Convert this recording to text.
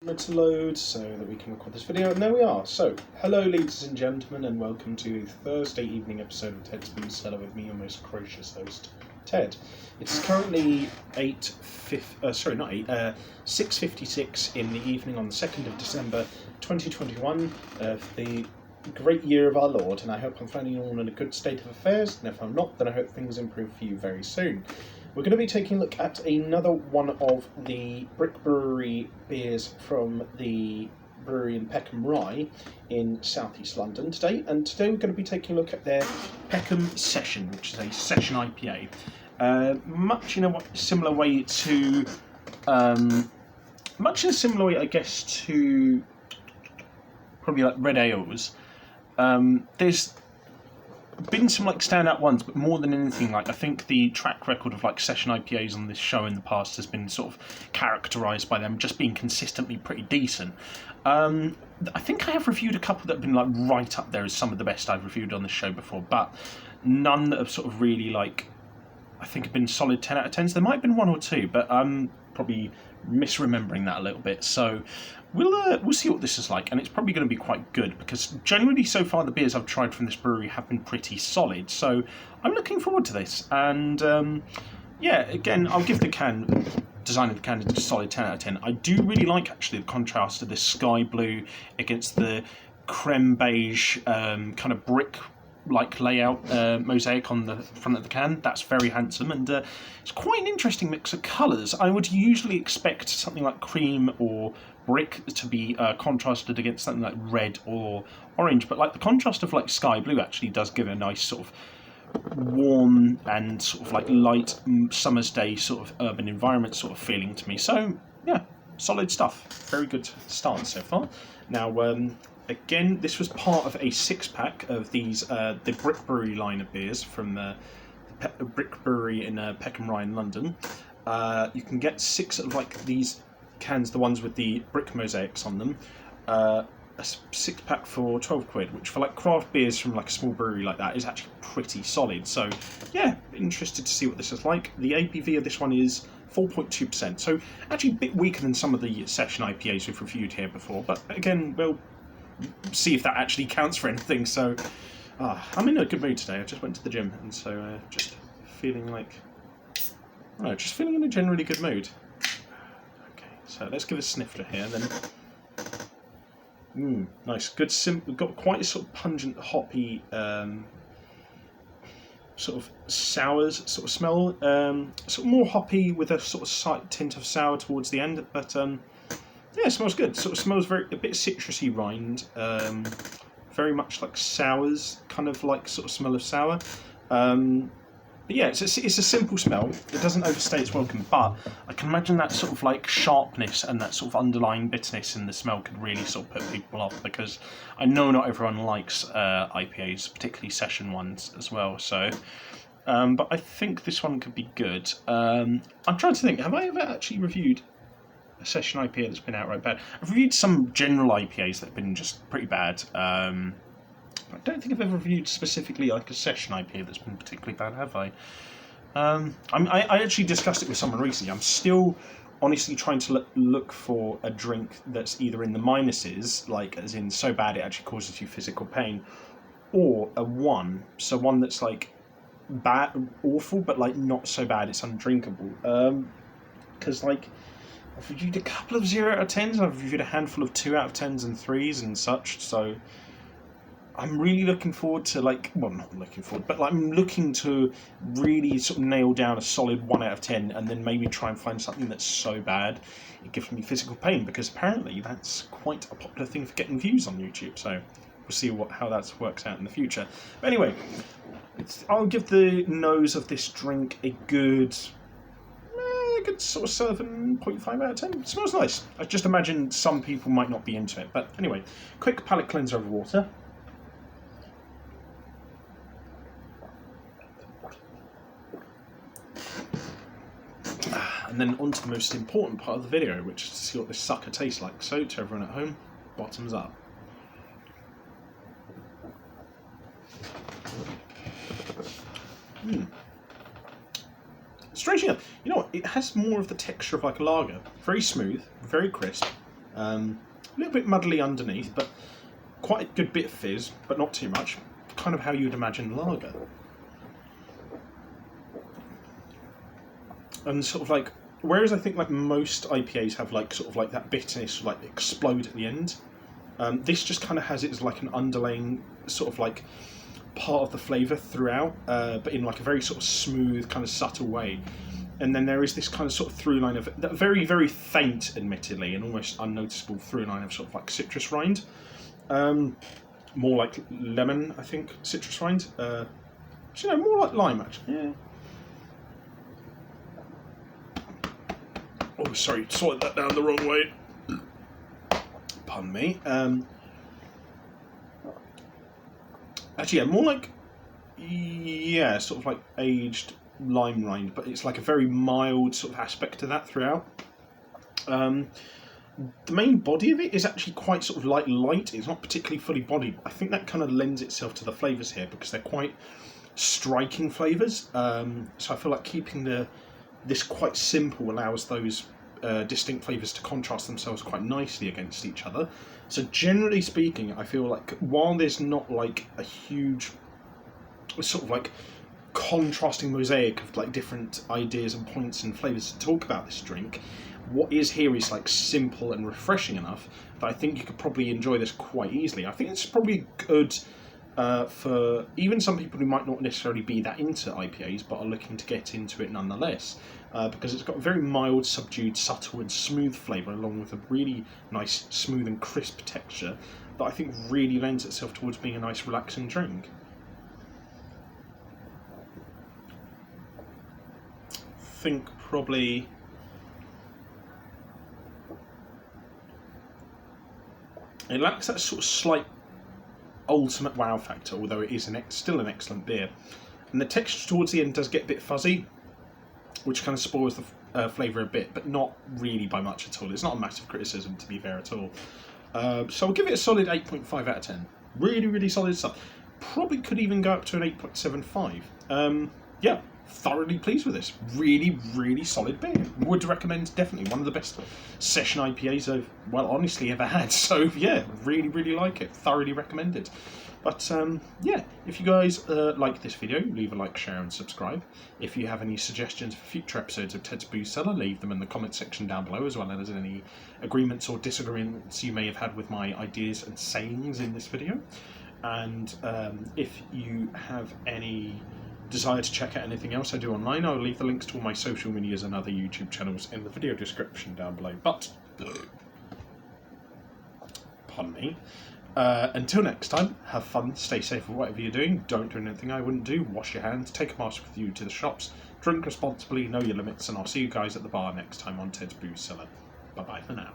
To load so that we can record this video, and there we are. So, hello ladies and gentlemen, and welcome to the Thursday evening episode of Ted's Cellar with me, your most gracious host, Ted. It's currently 6:56 in the evening on the 2nd of December 2021, the great year of our Lord, and I hope I'm finding you all in a good state of affairs, and if I'm not, then I hope things improve for you very soon. We're going to be taking a look at another one of the Brick Brewery beers from the brewery in Peckham in southeast London today, and today we're going to be taking a look at their Peckham Session, which is a session IPA. Much in a similar way, I guess, to probably like red ales. There's been some like standout ones, but more than anything, like I think the track record of like session IPAs on this show in the past has been sort of characterised by them just being consistently pretty decent. I think I have reviewed a couple that have been like right up there as some of the best I've reviewed on this show before, but none that have sort of really like I think have been solid 10 out of 10s. There might have been one or two, but I'm probably misremembering that a little bit. So we'll see what this is like, and it's probably going to be quite good because generally so far the beers I've tried from this brewery have been pretty solid. So I'm looking forward to this, and yeah, again, I'll give the design of the can a solid 10 out of 10. I do really like actually the contrast of this sky blue against the creme beige kind of brick like layout mosaic on the front of the can. That's very handsome, and it's quite an interesting mix of colours. I would usually expect something like cream or brick to be contrasted against something like red or orange, but like the contrast of like sky blue actually does give a nice sort of warm and sort of like light summer's day sort of urban environment sort of feeling to me. So yeah, solid stuff. Very good start so far. Now again, this was part of a 6-pack of these, the Brick Brewery line of beers from the Brick Brewery in Peckham in London. You can get 6 of like these cans, the ones with the brick mosaics on them. A 6-pack for 12 quid, which for like craft beers from like a small brewery like that is actually pretty solid. So yeah, interested to see what this is like. The ABV of this one is 4.2%, so actually a bit weaker than some of the session IPAs we've reviewed here before, but again, we'll see if that actually counts for anything. So I'm in a good mood today. I just went to the gym, and so just feeling like just feeling in a generally good mood. Okay, so let's give a snifter here then. Nice, good. We've got quite a sort of pungent, hoppy, sort of sours sort of smell. Sort of more hoppy with a sort of slight tint of sour towards the end, but yeah, it smells good. Sort of smells a bit citrusy rind, very much like sours, kind of like sort of smell of sour. But yeah, it's a simple smell. It doesn't overstay its welcome, but I can imagine that sort of like sharpness and that sort of underlying bitterness in the smell could really sort of put people off, because I know not everyone likes IPAs, particularly session ones as well. So, but I think this one could be good. I'm trying to think, have I ever actually reviewed a session IPA that's been outright bad? I've reviewed some general IPAs that have been just pretty bad. I don't think I've ever reviewed specifically like a session IPA that's been particularly bad, have I? I actually discussed it with someone recently. I'm still honestly trying to look for a drink that's either in the minuses, like as in so bad it actually causes you physical pain, or a 1, so one that's like bad, awful, but like not so bad it's undrinkable. Because like I've reviewed a couple of 0 out of 10s, I've reviewed a handful of 2 out of 10s and 3s and such, so I'm really looking forward to not looking forward, but like I'm looking to really sort of nail down a solid 1 out of 10, and then maybe try and find something that's so bad it gives me physical pain, because apparently that's quite a popular thing for getting views on YouTube. So we'll see how that works out in the future. But anyway, I'll give the nose of this drink a good sort of 7.5 out of 10. It smells nice. I just imagine some people might not be into it, but anyway, quick palate cleanser of water. And then on to the most important part of the video, which is to see what this sucker tastes like. So, to everyone at home, bottoms up. Strangely enough, you know what? It has more of the texture of like a lager. Very smooth, very crisp. A little bit muddly underneath, but quite a good bit of fizz, but not too much. Kind of how you'd imagine lager. And sort of like, whereas I think like most IPAs have like sort of like that bitterness like explode at the end, this just kind of has it as like an underlying sort of like part of the flavour throughout, but in like a very sort of smooth, kind of subtle way. And then there is this kind of sort of through line of very, very faint, admittedly, and almost unnoticeable through line of sort of like citrus rind. More like lemon, I think, citrus rind. More like lime, actually. Yeah. Oh, sorry, swallowed that down the wrong way. Pardon me. Actually, yeah, more like, yeah, sort of like aged lime rind, but it's like a very mild sort of aspect to that throughout. The main body of it is actually quite sort of light. It's not particularly fully bodied. I think that kind of lends itself to the flavours here because they're quite striking flavours. So I feel like keeping this quite simple allows those distinct flavours to contrast themselves quite nicely against each other. So generally speaking, I feel like while there's not like a huge sort of like contrasting mosaic of like different ideas and points and flavours to talk about this drink, what is here is like simple and refreshing enough that I think you could probably enjoy this quite easily. I think it's probably good for even some people who might not necessarily be that into IPAs but are looking to get into it nonetheless, because it's got a very mild, subdued, subtle and smooth flavour along with a really nice, smooth and crisp texture that I think really lends itself towards being a nice, relaxing drink. I think probably it lacks that sort of slight ultimate wow factor, although it is still an excellent beer. And the texture towards the end does get a bit fuzzy, which kind of spoils the flavour a bit, but not really by much at all. It's not a massive criticism, to be fair, at all. So I'll give it a solid 8.5 out of 10. Really, really solid stuff. Probably could even go up to an 8.75. Yeah, thoroughly pleased with this. Really, really solid beer. Would recommend, definitely. One of the best session IPAs I've, well, honestly ever had. So, yeah, really, really like it. Thoroughly recommended. But, yeah, if you guys like this video, leave a like, share and subscribe. If you have any suggestions for future episodes of Ted's Booze Cellar, leave them in the comment section down below, as well as any agreements or disagreements you may have had with my ideas and sayings in this video. And if you have any desire to check out anything else I do online, I'll leave the links to all my social medias and other YouTube channels in the video description down below. But, pardon me, until next time, have fun, stay safe with whatever you're doing, don't do anything I wouldn't do, wash your hands, take a mask with you to the shops, drink responsibly, know your limits, and I'll see you guys at the bar next time on Ted's Booze Cellar. Bye bye for now.